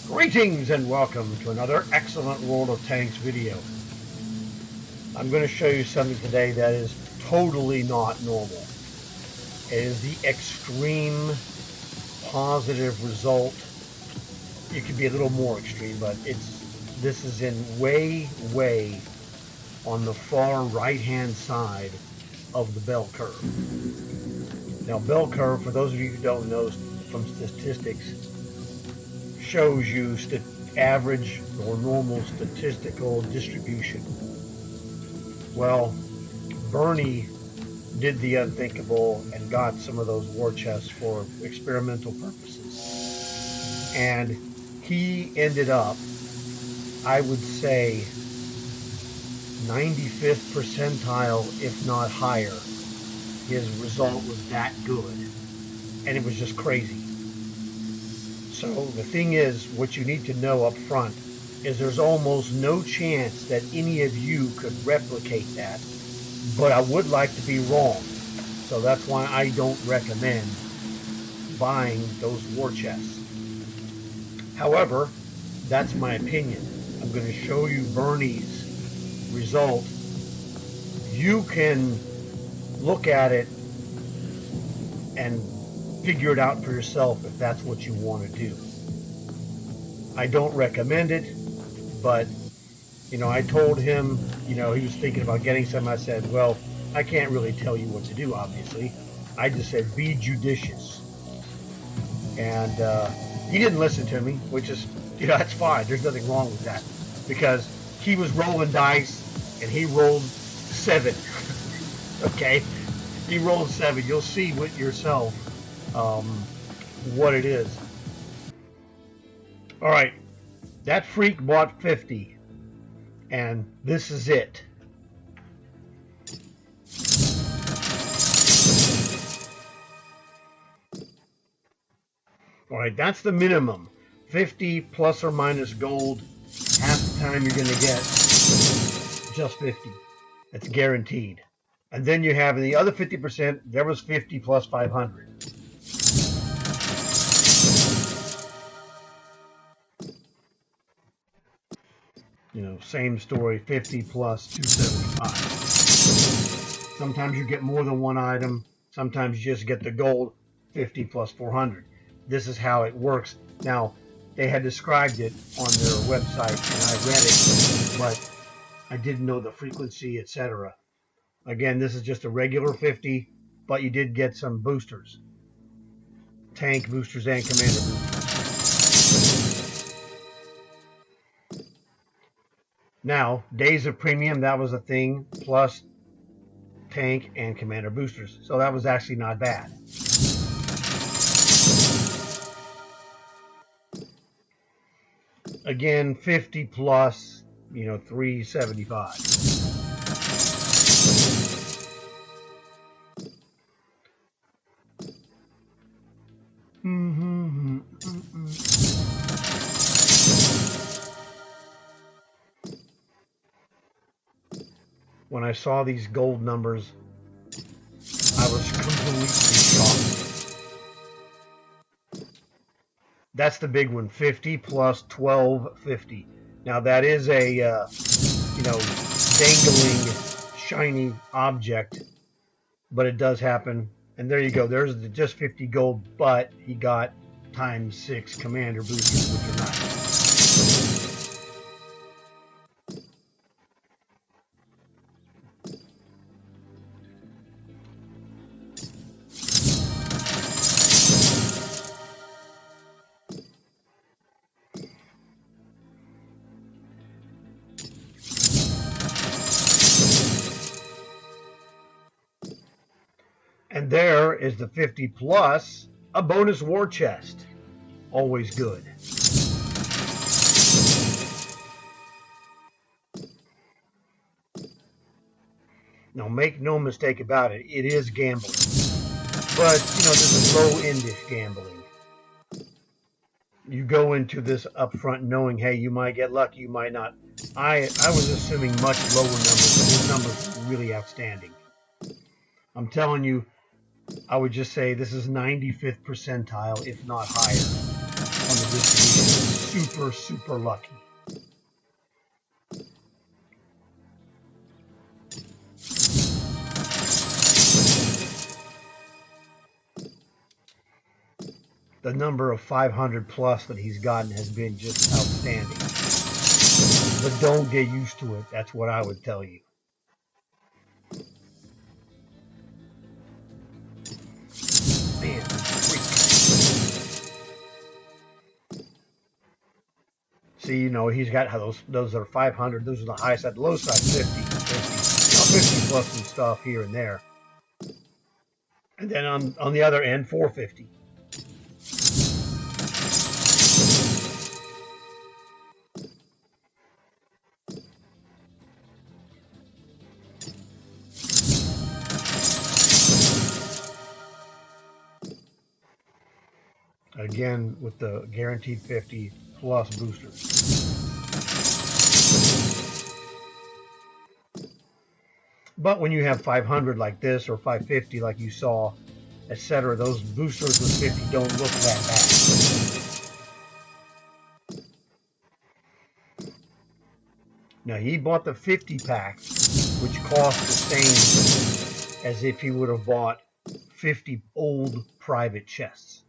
Greetings and welcome to another excellent World of Tanks video. I'm going to show you something today that is totally not normal. It is the extreme positive result. It could be a little more extreme, but this is in way on the far right hand side of the bell curve. Now, bell curve, for those of you who don't know from statistics, shows you average or normal statistical distribution. Well, Bernie did the unthinkable and got some of those war chests for experimental purposes. And he ended up, I would say, 95th percentile, if not higher. His result was that good. And it was just crazy. So the thing is, what you need to know up front is there's almost no chance that any of you could replicate that, but I would like to be wrong. So that's why I don't recommend buying those war chests. However, that's my opinion. I'm going to show you Bernie's result. You can look at it and figure it out for yourself if that's what you want to do. I don't recommend it, but I told him, he was thinking about getting some. I said, well, I can't really tell you what to do, obviously. I just said, be judicious. And he didn't listen to me, which is, that's fine. There's nothing wrong with that, because he was rolling dice and he rolled 7. Okay, he rolled 7. You'll see with yourself what it is. All right, that freak bought 50, and this is it. All right, that's the minimum. 50 plus or minus gold. Half the time you're going to get just 50. That's guaranteed. And then you have in the other 50%, there was 50 plus 500. Same story, 50 plus 275. Sometimes you get more than one item. Sometimes you just get the gold, 50 plus 400. This is how it works. Now, they had described it on their website, and I read it, but I didn't know the frequency, etc. Again, this is just a regular 50, but you did get some boosters. Tank boosters and commander boosters. Now, days of premium, that was a thing, plus tank and commander boosters. So that was actually not bad. Again, 50 plus, 375. When I saw these gold numbers, I was completely shocked. That's the big one, 50 plus 1250. Now that is a, dangling, shiny object, but it does happen. And there you go. There's just 50 gold, but he got ×6 commander boosters, which are nice. And there is the 50 plus, a bonus war chest. Always good. Now, make no mistake about it, it is gambling. But, this is low-endish gambling. You go into this up front knowing, hey, you might get lucky, you might not. I was assuming much lower numbers. These numbers are really outstanding. I'm telling you, I would just say this is 95th percentile, if not higher, on the distribution. super, super lucky. The number of 500 plus that he's gotten has been just outstanding. But don't get used to it. That's what I would tell you. Man, freak. See, you know, he's got those are 500. Those are the high side. The low side 50, 50 plus some stuff here and there. And then on the other end, 450. Again, with the guaranteed 50 plus boosters. But when you have 500 like this, or 550 like you saw, etc., those boosters with 50 don't look that bad. Now, he bought the 50 pack, which cost the same as if he would have bought 50 old private chests.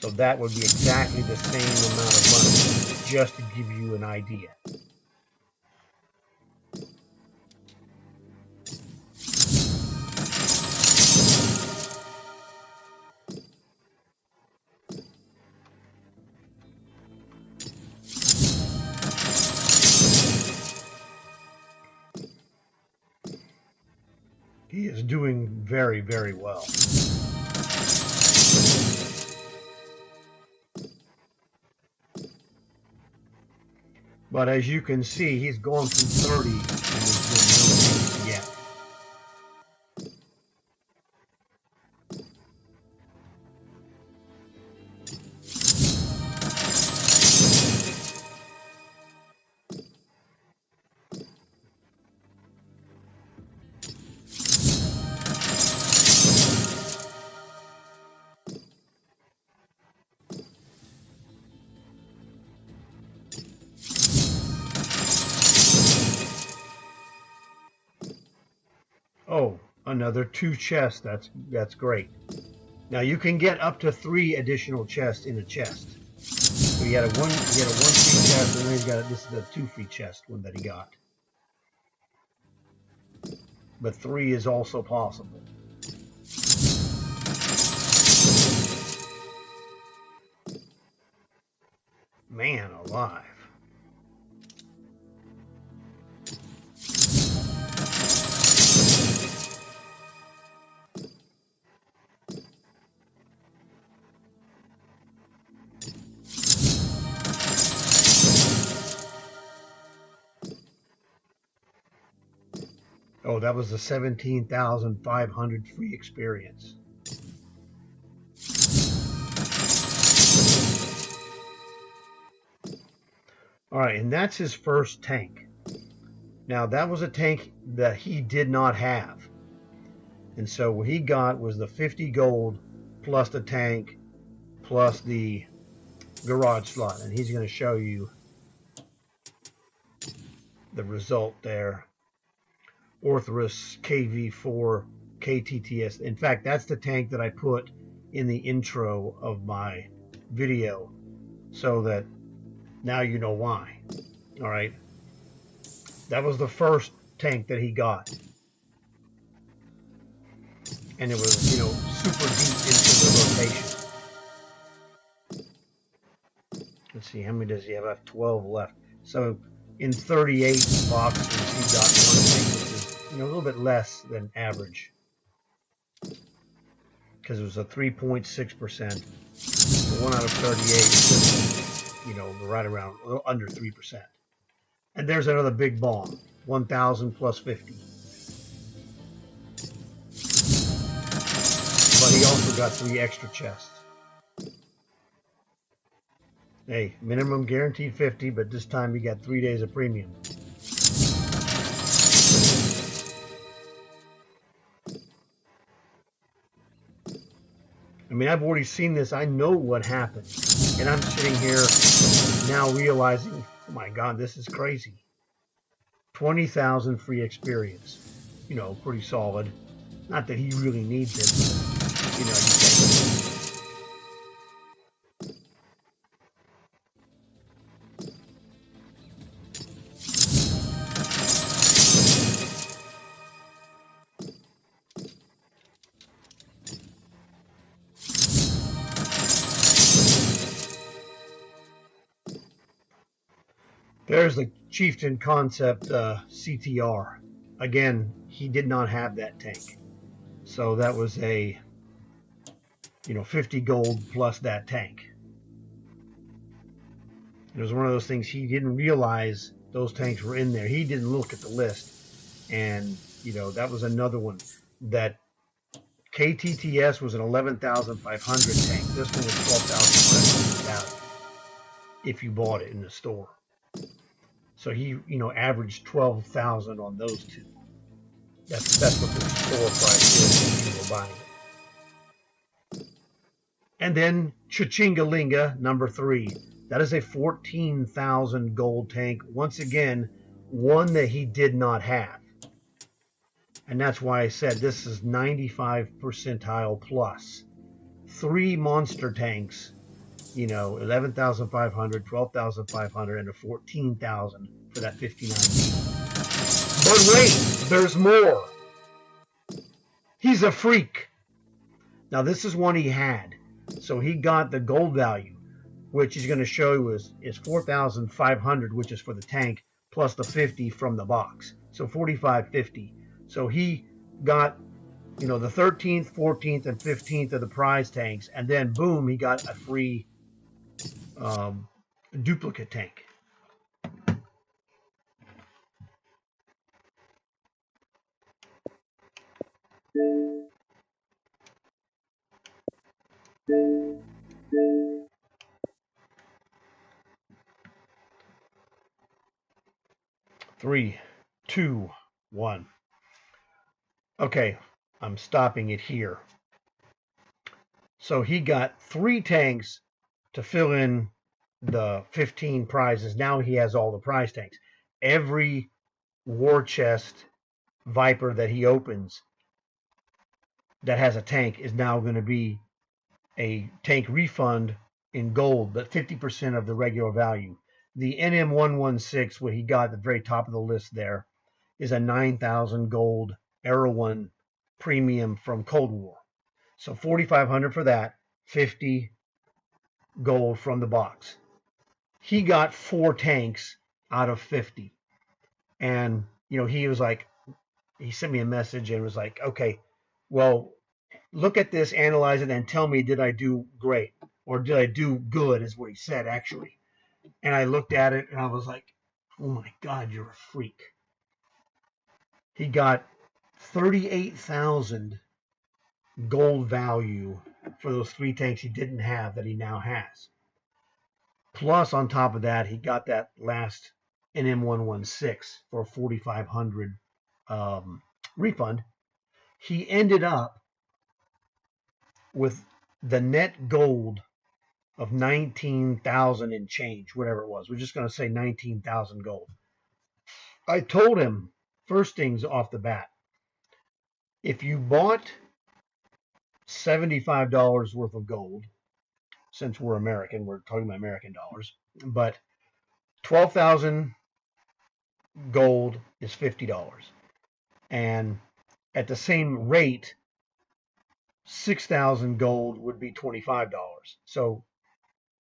So that would be exactly the same amount of money, just to give you an idea. He is doing very, very well. But as you can see, he's gone through 30 and there's been no change yet. Oh, another 2 chests. That's great. Now you can get up to 3 additional chests in a chest. So he had a one free chest, and then he's got this is a 2 free chest one that he got. But 3 is also possible. Man alive. Oh, that was the 17,500 free experience. All right, and that's his first tank. Now, that was a tank that he did not have. And so what he got was the 50 gold plus the tank plus the garage slot. And he's going to show you the result there. Orthrus KV4 KTTS. In fact, that's the tank that I put in the intro of my video, so that now you know why. All right. That was the first tank that he got. And it was, you know, super deep into the rotation. Let's see, how many does he have? I have 12 left. So in 38 boxes, he got one tank, which is, you know, a little bit less than average, because it was a 3.6%. So 1 out of 38, you know, right around, a little under 3%. And there's another big bomb, 1,000 plus 50. But he also got 3 extra chests. Hey, minimum guaranteed 50, but this time he got 3 days of premium. I mean, I've already seen this. I know what happened. And I'm sitting here now realizing, oh my God, this is crazy. 20,000 free experience. Pretty solid. Not that he really needs it, but you take it. There's the Chieftain Concept CTR. Again, he did not have that tank. So that was a 50 gold plus that tank. It was one of those things he didn't realize those tanks were in there. He didn't look at the list. And, that was another one that KTTS was an 11,500 tank. This one was 12,500 value if you bought it in the store. So he, averaged 12,000 on those two. That's what the store price is when you were buying it. And then Chichingalinga, number 3. That is a 14,000 gold tank. Once again, one that he did not have. And that's why I said this is 95 percentile plus. 3 monster tanks, 11,500, 12,500, and a 14,000 for that 59. But wait, there's more. He's a freak. Now, this is one he had. So he got the gold value, which he's going to show you is 4,500, which is for the tank, plus the 50 from the box. So 4,550. So he got, the 13th, 14th, and 15th of the prize tanks. And then, boom, he got a free duplicate tank. Three, two, one. Okay, I'm stopping it here. So he got 3 tanks to fill in the 15 prizes. Now he has all the prize tanks. Every war chest Viper that he opens that has a tank is now going to be a tank refund in gold, but 50% of the regular value. The NM116, what he got at the very top of the list there, is a 9,000 gold Arrow 1 premium from Cold War. So 4,500 for that, 50 gold from the box. He got 4 tanks out of 50. And, he was like, he sent me a message and was like, okay, well, look at this, analyze it, and tell me, did I do great? Or did I do good, is what he said, actually. And I looked at it and I was like, oh my God, you're a freak. He got 38,000 gold value for those 3 tanks he didn't have that he now has. Plus, on top of that, he got that last NM116 for a 4,500 refund. He ended up with the net gold of 19,000 and change, whatever it was. We're just going to say 19,000 gold. I told him, first things off the bat, if you bought $75 worth of gold, since we're American, we're talking about American dollars, but 12,000 gold is $50. And at the same rate, 6,000 gold would be $25. So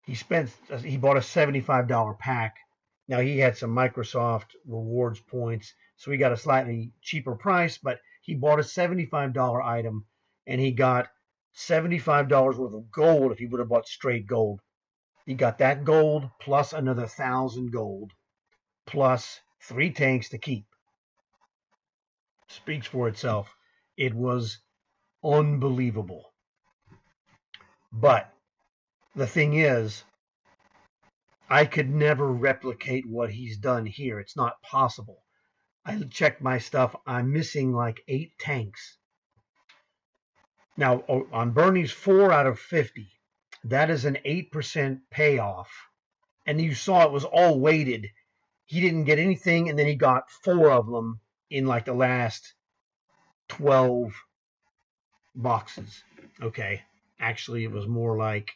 he bought a $75 pack. Now he had some Microsoft rewards points, so he got a slightly cheaper price, but he bought a $75 item and he got $75 worth of gold if he would have bought straight gold. He got that gold plus another 1,000 gold plus 3 tanks to keep. Speaks for itself. It was unbelievable. But the thing is, I could never replicate what he's done here. It's not possible. I checked my stuff. I'm missing like 8 tanks. Now, on Bernie's 4 out of 50, that is an 8% payoff and you saw it was all weighted. He didn't get anything, and then he got 4 of them in like the last 12 boxes. Okay. Actually, it was more like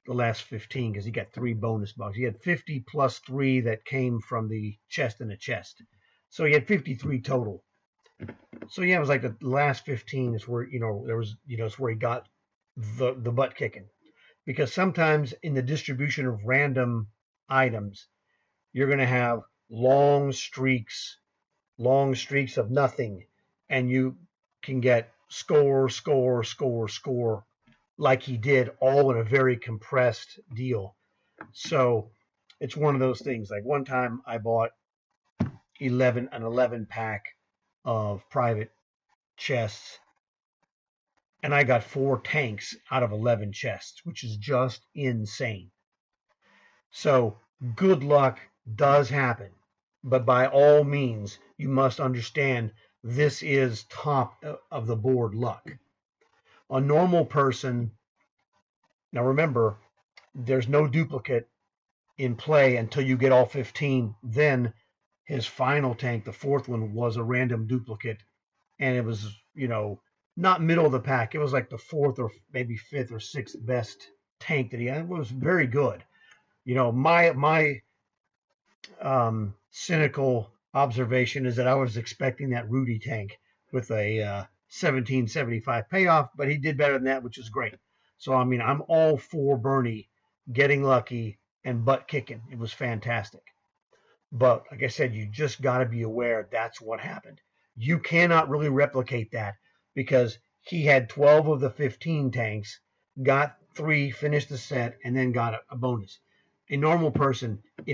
the last 15 because he got 3 bonus boxes. He had 50 plus 3 that came from the chest and the chest. So he had 53 total. So yeah, it was like the last 15 is where, there was, it's where he got the butt kicking. Because sometimes in the distribution of random items, you're going to have long streaks of nothing, and you can get score, score, score, score, like he did, all in a very compressed deal. So it's one of those things. Like one time I bought an 11 pack of private chests, and I got 4 tanks out of 11 chests, which is just insane. So good luck does happen, but by all means, you must understand this is top of the board luck. A normal person, now remember, there's no duplicate in play until you get all 15. Then his final tank, the 4th one, was a random duplicate, and it was, not middle of the pack. It was like the 4th or maybe 5th or 6th best tank that he had. It was very good. My cynical observation is that I was expecting that Rudy tank with a 1775 payoff, but he did better than that, which is great. So, I mean, I'm all for Bernie getting lucky and butt kicking. It was fantastic. But like I said, you just got to be aware that's what happened. You cannot really replicate that because he had 12 of the 15 tanks, got 3, finished the set, and then got a bonus. If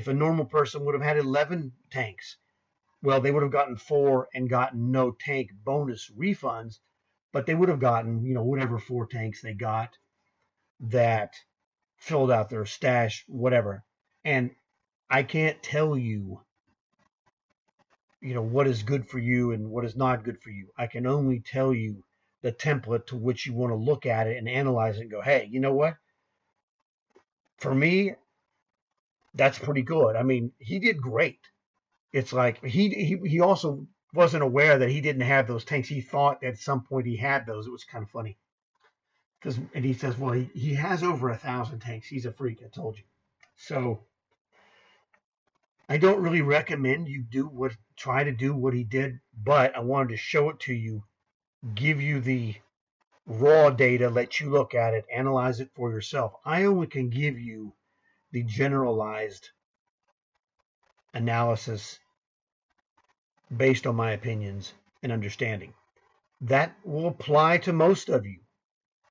a normal person would have had 11 tanks, well, they would have gotten 4 and gotten no tank bonus refunds, but they would have gotten, whatever 4 tanks they got that filled out their stash, whatever. And I can't tell you, what is good for you and what is not good for you. I can only tell you the template to which you want to look at it and analyze it and go, hey, you know what? For me, that's pretty good. I mean, he did great. It's like he also wasn't aware that he didn't have those tanks. He thought at some point he had those. It was kind of funny. And he says, well, he has over 1,000 tanks. He's a freak, I told you. So I don't really recommend you try to do what he did, but I wanted to show it to you, give you the raw data, let you look at it, analyze it for yourself. I only can give you the generalized analysis based on my opinions and understanding. That will apply to most of you,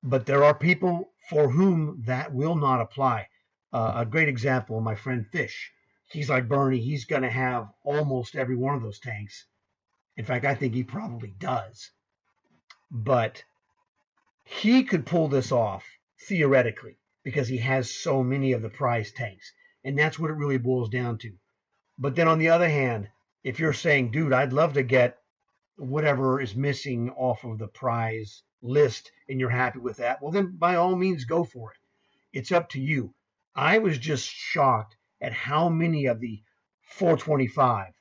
but there are people for whom that will not apply. A great example, my friend Fish. He's like Bernie. He's going to have almost every one of those tanks. In fact, I think he probably does. But he could pull this off theoretically because he has so many of the prize tanks. And that's what it really boils down to. But then on the other hand, if you're saying, dude, I'd love to get whatever is missing off of the prize list and you're happy with that, well, then by all means, go for it. It's up to you. I was just shocked at how many of the 425,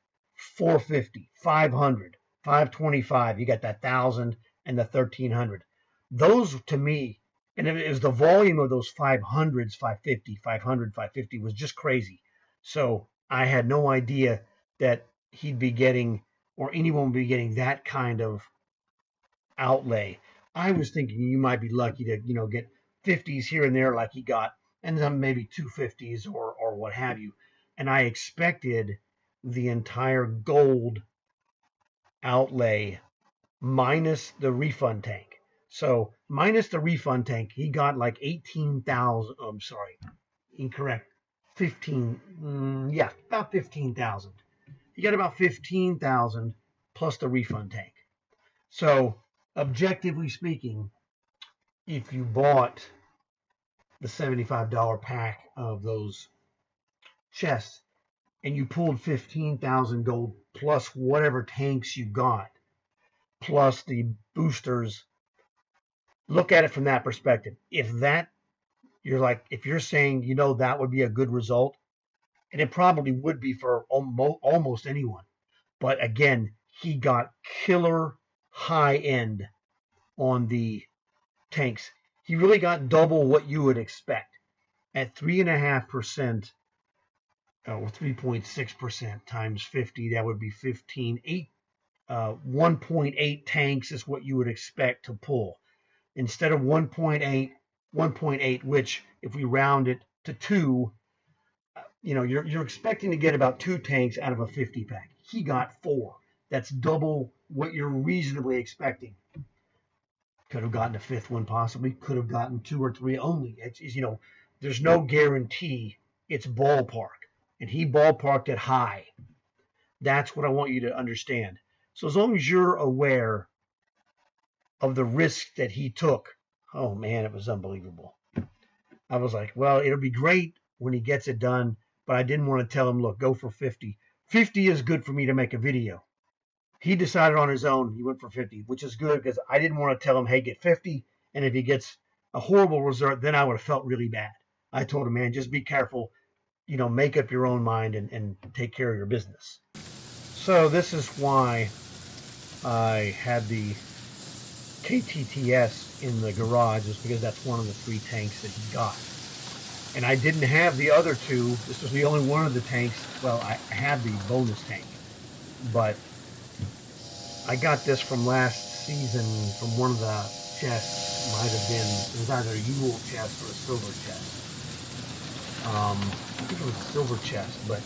450, 500, 525, you got that 1,000 and the 1,300. Those to me, and it was the volume of those 500s, 550, 500, 550 was just crazy. So I had no idea that he'd be getting, or anyone would be getting that kind of outlay. I was thinking you might be lucky to, get 50s here and there like he got, and then maybe 250s or what have you. And I expected the entire gold outlay minus the refund tank. So minus the refund tank, he got like 18,000. I'm sorry, incorrect. 15. Yeah, about 15,000. He got about 15,000 plus the refund tank. So objectively speaking, if you bought the $75 pack of those chests and you pulled 15,000 gold plus whatever tanks you got, plus the boosters, look at it from that perspective. If you're saying, that would be a good result, And it probably would be for almost anyone. But again, he got killer high end on the tanks. He really got double what you would expect at 3.5%, or 3.6% times 50. That would be 15. 1.8 tanks is what you would expect to pull instead of 1.8, which if we round it to 2, you're expecting to get about 2 tanks out of a 50 pack. He got 4. That's double what you're reasonably expecting. Could have gotten a 5th one possibly. Could have gotten 2 or 3 only. There's no guarantee. It's ballpark, and he ballparked it high. That's what I want you to understand. So as long as you're aware of the risk that he took, oh man, it was unbelievable. I was like, well, it'll be great when he gets it done, but I didn't want to tell him, look, go for 50. 50 is good for me to make a video. He decided on his own. He went for 50, which is good because I didn't want to tell him, hey, get 50. And if he gets a horrible result, then I would have felt really bad. I told him, man, just be careful. Make up your own mind and take care of your business. So this is why I had the KTTS in the garage, is because that's one of the 3 tanks that he got. And I didn't have the other 2. This was the only one of the tanks. Well, I had the bonus tank, but I got this from last season from one of the chests. Might have been, it was either a Yule chest or a silver chest. I think it was a silver chest, but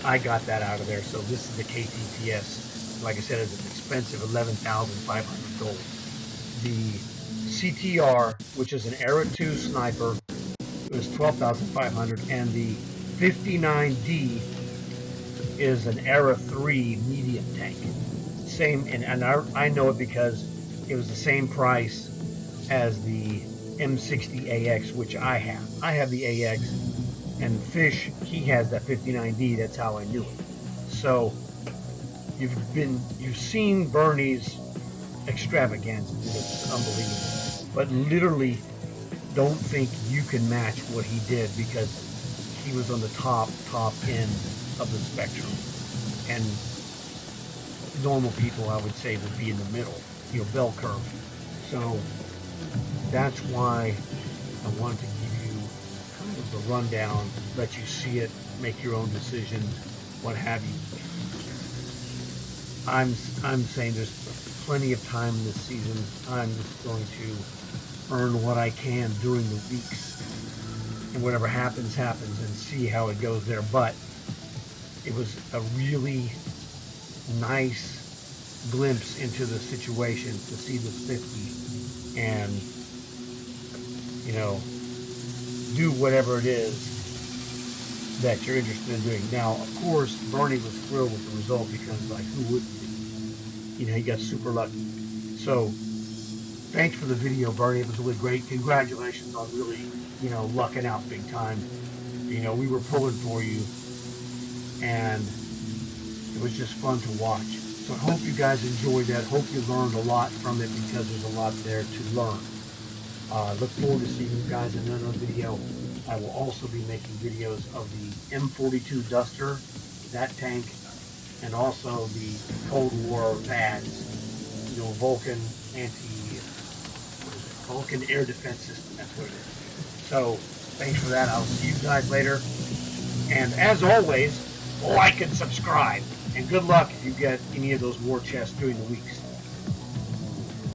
I got that out of there. So this is the KTTS. Like I said, it's an expensive 11,500 gold. The CTR, which is an Era 2 sniper, is 12,500, and the 59D is an Era 3 medium tank. Same, and I know it because it was the same price as the M60AX, which I have. I have the AX, and Fish, he has that 59D. That's how I knew it. So you've seen Bernie's extravaganza. It's unbelievable. But literally, don't think you can match what he did, because he was on the top end of the spectrum. And normal people, I would say, would be in the middle, bell curve. So that's why I wanted to give you kind of the rundown, let you see it, make your own decision, what have you. I'm saying there's plenty of time this season. I'm just going to earn what I can during the weeks, and whatever happens, happens, and see how it goes there. But it was a really nice glimpse into the situation to see this 50 and do whatever it is that you're interested in doing. Now, of course, Bernie was thrilled with the result, because who wouldn't be? He got super lucky. So thanks for the video, Bernie. It was really great. Congratulations on really lucking out big time. We were pulling for you, and it was just fun to watch. So I hope you guys enjoyed that. Hope you learned a lot from it, because there's a lot there to learn. Look forward to seeing you guys in another video. I will also be making videos of the M42 Duster, that tank, and also the Cold War VADS, Vulcan Air Defense System. That's what it is. So thanks for that. I'll see you guys later. And as always, like and subscribe. And good luck if you get any of those war chests during the weeks.